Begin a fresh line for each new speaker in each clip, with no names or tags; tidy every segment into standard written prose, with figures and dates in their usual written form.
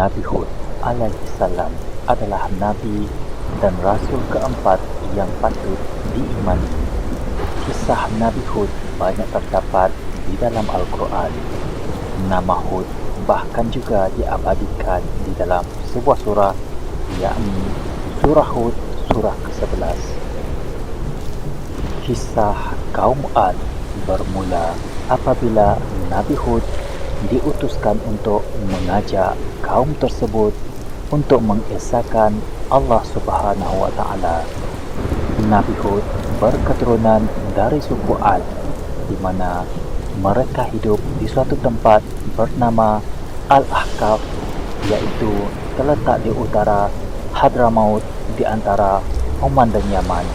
Nabi Hud alaihi salam adalah Nabi dan Rasul keempat yang patut diimani. Kisah Nabi Hud banyak terdapat di dalam Al-Quran. Nama Hud bahkan juga diabadikan di dalam sebuah surah, yakni Surah Hud, surah ke-11. Kisah kaum Ad bermula apabila Nabi Hud diutuskan untuk mengajak kaum tersebut untuk mengesahkan Allah Subhanahu wa Ta'ala. Nabi Hud berketurunan dari suku Ad, di mana mereka hidup di suatu tempat bernama Al-Ahqaf, iaitu terletak di utara Hadramaut di antara Oman dan Yaman.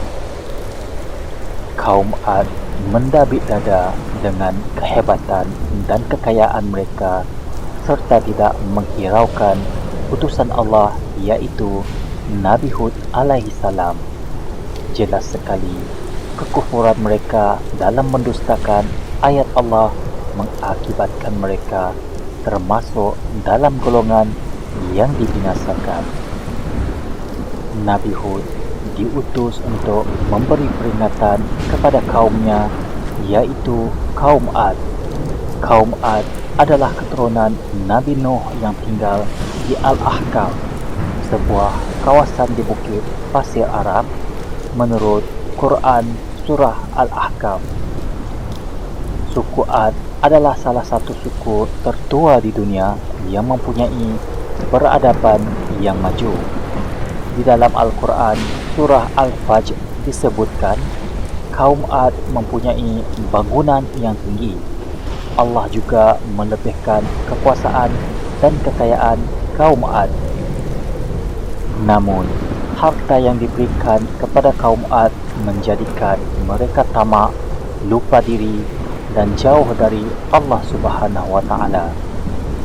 Kaum Ad mendabik dada dengan kehebatan dan kekayaan mereka serta tidak menghiraukan utusan Allah, iaitu Nabi Hud alaihi salam. Jelas sekali kekufuran mereka dalam mendustakan ayat Allah mengakibatkan mereka termasuk dalam golongan yang dibinasakan. Nabi Hud diutus untuk memberi peringatan kepada kaumnya, iaitu kaum Ad. Kaum Ad adalah keturunan Nabi Nuh yang tinggal di Al-Ahqaf, sebuah kawasan di bukit pasir Arab, menurut Quran surah Al-Ahqaf. Suku Ad adalah salah satu suku tertua di dunia yang mempunyai peradaban yang maju. Di dalam Al-Quran surah Al-Fajr disebutkan kaum Ad mempunyai bangunan yang tinggi. Allah juga melebihkan kekuasaan dan kekayaan kaum Ad. Namun, harta yang diberikan kepada kaum Ad menjadikan mereka tamak, lupa diri dan jauh dari Allah Subhanahu wa Ta'ala.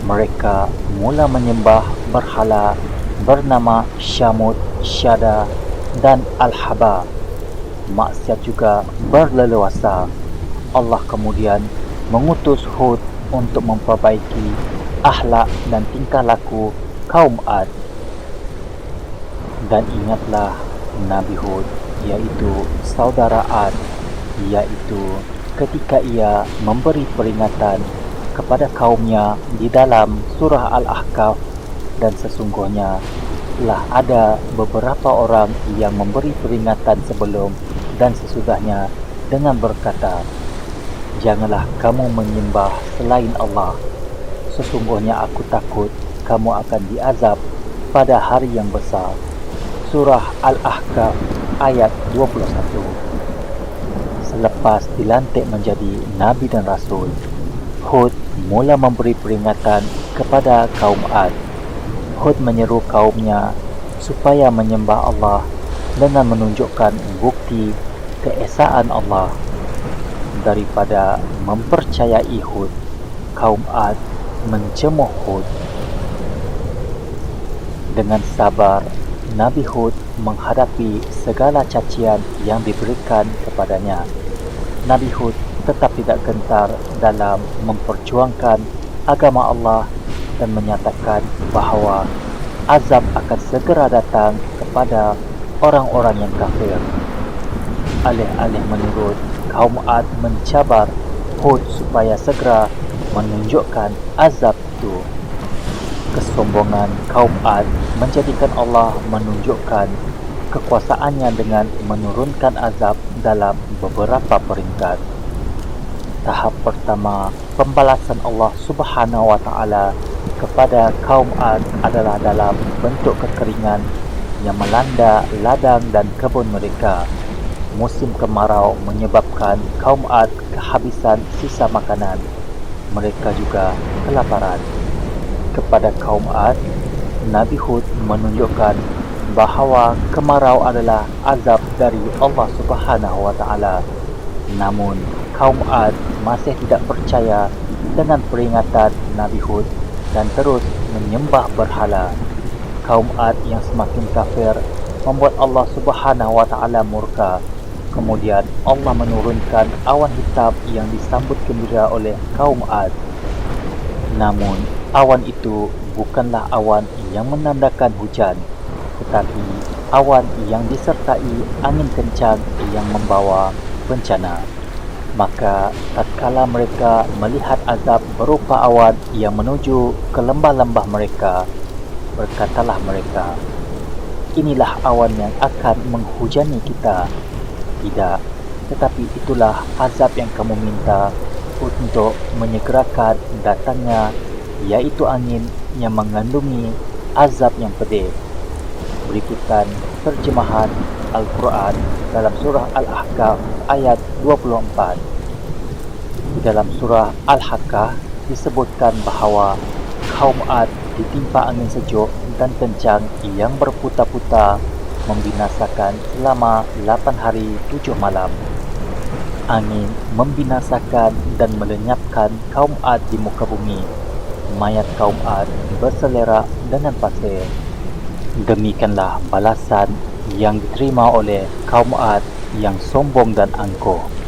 Mereka mula menyembah berhala bernama Syamud, Syada dan Al-Haba. Maksiat juga berleluasa. Allah kemudian mengutus Hud untuk memperbaiki akhlak dan tingkah laku kaum Ad. Dan ingatlah Nabi Hud, iaitu saudara Ad, iaitu ketika ia memberi peringatan kepada kaumnya di dalam surah Al-Ahqaf, dan sesungguhnya telah ada beberapa orang yang memberi peringatan sebelum dan sesudahnya dengan berkata, "Janganlah kamu menyembah selain Allah. Sesungguhnya aku takut kamu akan diazab pada hari yang besar." Surah Al-Ahqaf ayat 21. Selepas dilantik menjadi Nabi dan Rasul, Hud mula memberi peringatan kepada kaum Ad. Hud menyeru kaumnya supaya menyembah Allah dengan menunjukkan bukti keesaan Allah. Daripada mempercayai Hud, kaum Ad mencemuh Hud. Dengan sabar, Nabi Hud menghadapi segala cacian yang diberikan kepadanya. Nabi Hud tetap tidak gentar dalam memperjuangkan agama Allah dan menyatakan bahawa azab akan segera datang kepada orang-orang yang kafir. Alih-alih menurut, kaum Ad mencabar Hud supaya segera menunjukkan azab itu. Kesombongan kaum Ad menjadikan Allah menunjukkan kekuasaannya dengan menurunkan azab dalam beberapa peringkat. Tahap pertama, pembalasan Allah Subhanahu wa Ta'ala kepada kaum Ad adalah dalam bentuk kekeringan yang melanda ladang dan kebun mereka. Musim kemarau menyebabkan kaum Ad kehabisan sisa makanan. Mereka juga kelaparan. Kepada kaum Ad, Nabi Hud menunjukkan bahawa kemarau adalah azab dari Allah Subhanahu wa Ta'ala. Namun, kaum Ad masih tidak percaya dengan peringatan Nabi Hud dan terus menyembah berhala. Kaum Ad yang semakin kafir membuat Allah Subhanahu wa Ta'ala murka. Kemudian Allah menurunkan awan hitam yang disambut gembira oleh kaum Ad. Namun Awan itu bukanlah awan yang menandakan hujan, tetapi awan yang disertai angin kencang yang membawa bencana. Maka tatkala mereka melihat azab berupa awan yang menuju ke lembah-lembah mereka, berkatalah mereka, inilah awan yang akan menghujani kita. Tidak, tetapi itulah azab yang kamu minta untuk menyegerakan datangnya, yaitu angin yang mengandungi azab yang pedih. Berikutan terjemahan Al-Quran dalam surah Al-Ahqaf ayat 24. Di dalam surah Al-Haqqah disebutkan bahawa kaum Ad ditimpa angin sejuk dan kencang yang berputar-putar membinasakan selama 8 hari 7 malam. Angin membinasakan dan melenyapkan kaum Ad di muka bumi. Mayat kaum Ad berselerak dengan pasir. Demikianlah balasan yang diterima oleh kaum Ad yang sombong dan angkuh.